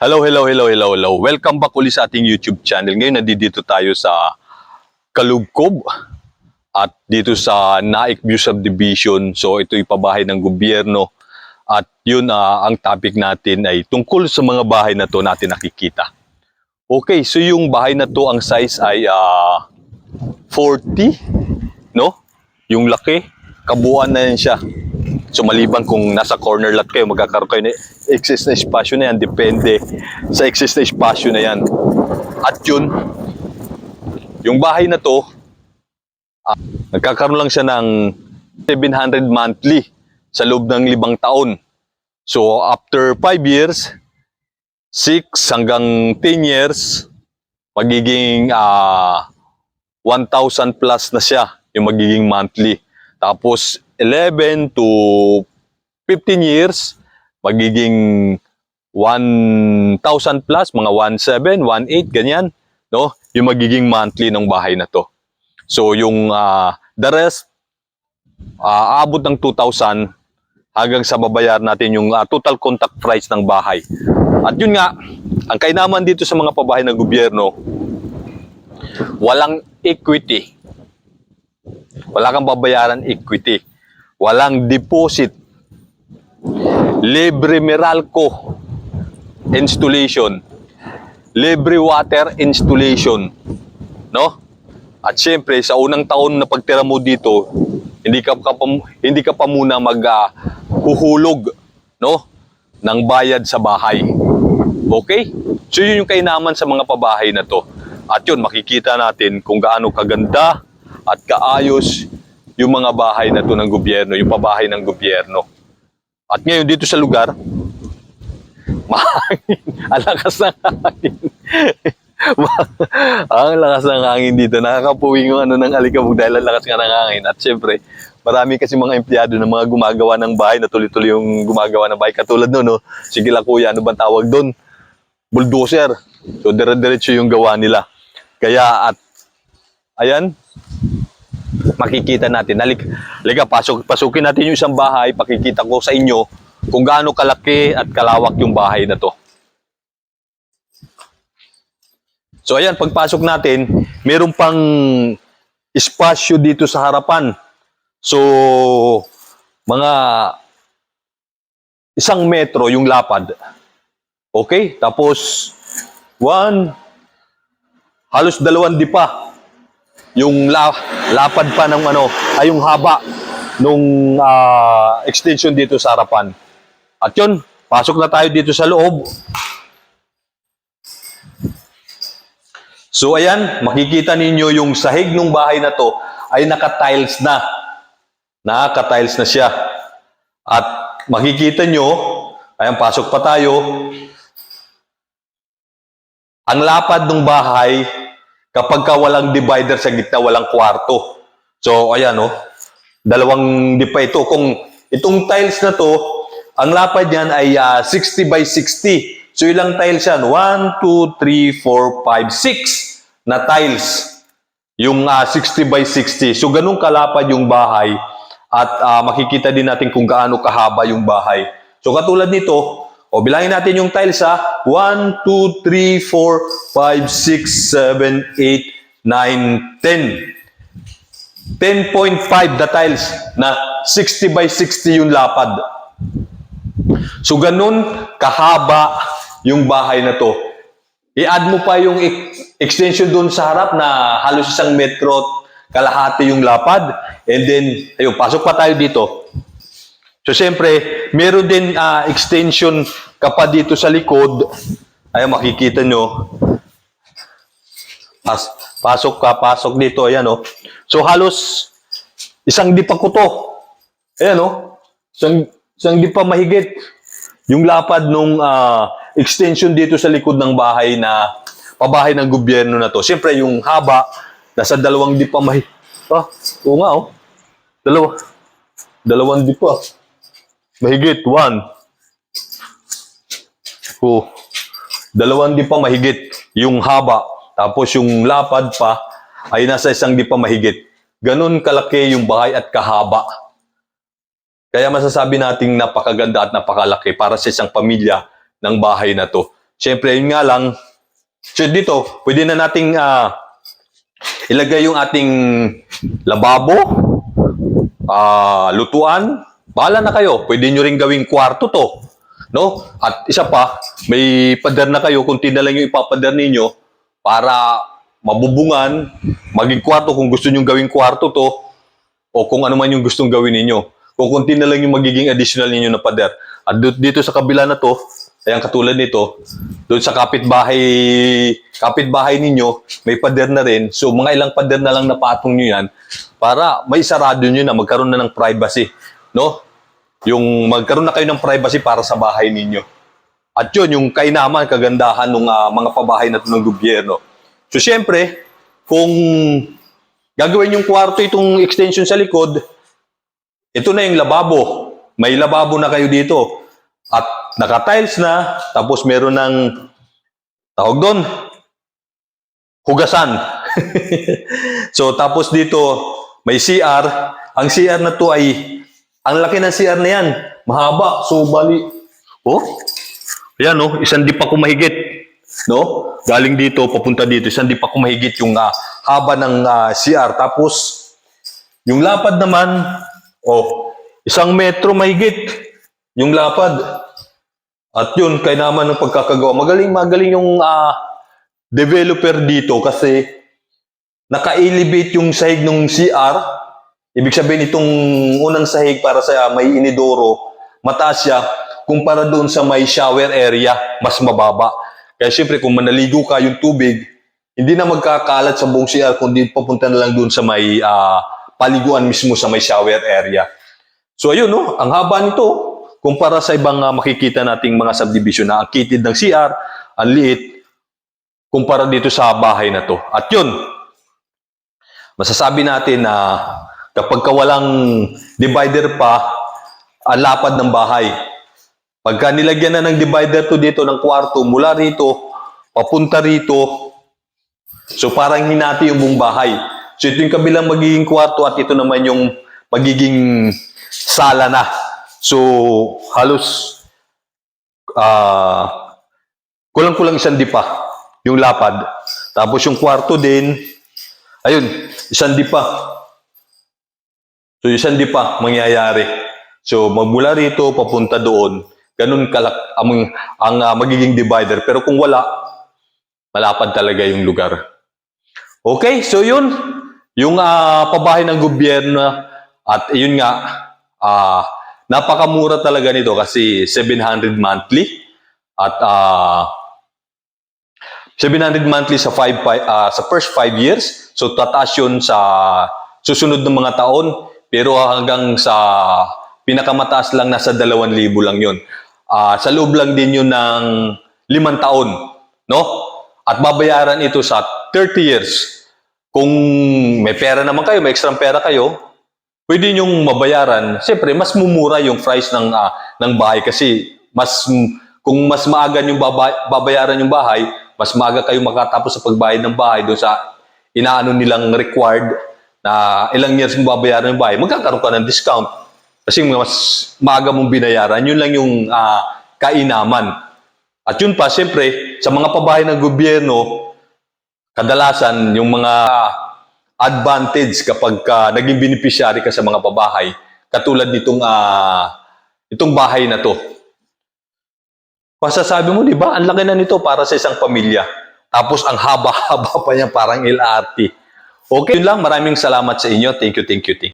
Hello. Welcome back ulit sa ating YouTube channel. Ngayon, nandito tayo sa Kalugkob at dito sa Naik View Subdivision. So, ito yung pabahay ng gobyerno. At yun, ang topic natin ay tungkol sa mga bahay na to natin nakikita. Okay, so yung bahay na to, ang size ay 40, no? Yung laki, kabuuan na yan siya. So maliban kung nasa corner lot kayo, magkakaroon kayo ng excess na espasyo na yan. Depende sa excess na espasyo na yan. At yun, yung bahay na to, nagkakaroon lang siya ng 700 monthly sa loob ng 5 taon. So after 5 years, 6 hanggang 10 years, magiging 1,000 plus na siya yung magiging monthly. Tapos 11 to 15 years, magiging 1,000 plus, mga 1,700, 1,800, ganyan, no? Yung magiging monthly ng bahay na to. So yung the rest, aabot ng 2,000 hanggang sa babayaran natin yung total contract price ng bahay. At yun nga, ang kainaman dito sa mga pabahay ng gobyerno, walang equity. Wala kang babayaran equity. Walang deposit. Libre Meralco installation. Libre water installation. No? At syempre, sa unang taon na pagtira mo dito, hindi ka pa muna maghuhulog, no? Ng bayad sa bahay. Okay? So yun yung kainaman sa mga pabahay na to. At yun, makikita natin kung gaano kaganda at kaayos yung mga bahay na to ng gobyerno, yung pabahay ng gobyerno. At ngayon dito sa lugar, mahangin, ang lakas ng hangin. Ang lakas ng hangin dito, nakakapuwing yung ng alikabok dahil ang lakas nga ng hangin. At syempre, marami kasi mga empleyado na mga gumagawa ng bahay, na tuloy-tuloy yung gumagawa ng bahay. Katulad nun, no? Sige lang kuya, ano bang tawag doon? Bulldozer. So, dire-diretso yung gawa nila. Kaya, at ayan, makikita natin. Halika, pasukin natin yung isang bahay. Pakikita ko sa inyo kung gaano kalaki at kalawak yung bahay na to. So ayan, pagpasok natin, meron pang espasyo dito sa harapan. So, mga 1 metro yung lapad. Okay? Tapos, halos 2 dipa yung lapad pa ng yung haba nung extension dito sa harapan. At yun, pasok na tayo dito sa loob. So ayan, makikita ninyo yung sahig ng bahay na to ay naka-tiles na. Naka-tiles na siya. At makikita nyo, ayan, pasok pa tayo. Ang lapad ng bahay, kapag ka walang divider sa gitna, walang kwarto. So, ayan, 2 dipa ito. Kung itong tiles na to, ang lapad yan ay 60 by 60. So, ilang tiles yan? 1, 2, 3, 4, 5, 6 na tiles. Yung 60 by 60. So, ganun kalapad yung bahay. At makikita din natin kung gaano kahaba yung bahay. So, katulad nito, bilangin natin yung tiles 1, 2, 3, 4, 5, 6, 7, 8, 9, 10. 10.5 the tiles na 60 by 60 yung lapad. So ganun kahaba yung bahay na to. I-add mo pa yung extension doon sa harap na halos 1 metro kalahati yung lapad. And then, ayun, pasok pa tayo dito. So, siyempre, meron din extension kapag dito sa likod. Ayan, makikita nyo. Pasok dito. Ayan, So, halos 1 dipa ko to. Ayan, isang dipa mahigit. Yung lapad nung extension dito sa likod ng bahay na pabahay ng gobyerno na to. Siyempre, yung haba, nasa 2 dipa mahigit. Oo nga, 2 dipa. Mahigit, 1. 2 dipa mahigit yung haba. Tapos yung lapad pa ay nasa 1 dipa mahigit. Ganun kalaki yung bahay at kahaba. Kaya masasabi nating napakaganda at napakalaki para sa isang pamilya ng bahay na to. Siyempre, yun nga lang. So dito, pwede na nating ilagay yung ating lababo, lutuan. Bahala na kayo. Pwede nyo rin gawing kwarto to. No? At isa pa, may pader na kayo. Kunti na lang yung ipapader ninyo para mabubungan, maging kwarto kung gusto nyo gawing kwarto to o kung ano man yung gustong gawin ninyo. Kung kunti na lang yung magiging additional ninyo na pader. At dito sa kabila na to, ayan katulad nito, doon sa kapitbahay ninyo, may pader na rin. So mga ilang pader na lang na patong nyo yan para may sarado nyo na magkaroon na ng privacy. No? Yung magkaroon na kayo ng privacy para sa bahay ninyo. At yun, yung kainaman, kagandahan ng mga pabahay na ito ng gobyerno. So syempre, kung gagawin yung kwarto itong extension sa likod, ito na yung lababo. May lababo na kayo dito. At naka-tiles na, tapos meron ng, tawag doon, hugasan. So tapos dito, may CR. Ang CR na to ay, ang laki ng CR na yan. Mahaba. So bali, ayan isang di pa kumahigit. No? Galing dito, papunta dito, isang di pa kumahigit yung haba ng CR. Tapos, yung lapad naman, isang metro mahigit yung lapad. At yun, kaya naman ng pagkakagawa. Magaling yung developer dito kasi naka-elevate yung sahig ng CR. Ibig sabihin itong unang sahig para sa may inidoro, mataas siya kumpara doon sa may shower area, mas mababa. Kaya siyempre kung manaligo ka yung tubig, hindi na magkakalat sa buong CR kundi papunta na lang doon sa may paliguan mismo sa may shower area. So ayun ang haba nito kumpara sa ibang makikita nating mga subdivision na ang kitid ng CR, ang liit kumpara dito sa bahay na to. At yun, masasabi natin na kapag walang divider pa, ang lapad ng bahay. Pagka nilagyan na ng divider to dito ng kwarto, mula rito, papunta rito, so parang hinati yung buong bahay. So ito yung kabilang magiging kwarto at ito naman yung magiging sala na. So halos kulang-kulang isang dipa yung lapad. Tapos yung kwarto din, ayun, isang dipa. So, isang di pa mangyayari. So, magmula rito, papunta doon. Ganun kalak ang magiging divider. Pero kung wala, malapad talaga yung lugar. Okay, so yun. Yung pabahay ng gobyerno. At yun nga, napakamura talaga nito kasi 700 monthly. At 700 monthly sa first 5 years. So, tataas yun sa susunod ng mga taon. Pero hanggang sa pinakamataas lang, nasa 2,000 lang yun. Sa loob lang din yun ng 5 taon. No? At babayaran ito sa 30 years. Kung may pera naman kayo, may extra pera kayo, pwede nyong mabayaran. Siyempre, mas mumura yung price ng bahay kasi kung mas maaga yung babayaran yung bahay, mas maaga kayo makatapos sa pagbayad ng bahay doon sa inaano nilang required na ilang years mo babayaran yung bahay, magkakaroon ka ng discount. Kasi mas maaga mong binayaran, yun lang yung kainaman. At yun pa, siyempre, sa mga pabahay ng gobyerno, kadalasan yung mga advantage kapag naging beneficiary ka sa mga pabahay, katulad nitong itong bahay na to. Masasabi mo, di ba, ang laki na nito para sa isang pamilya. Tapos ang haba-haba pa niya, parang LRT. Okay, yun lang. Maraming salamat sa inyo. Thank you, thank you, thank you.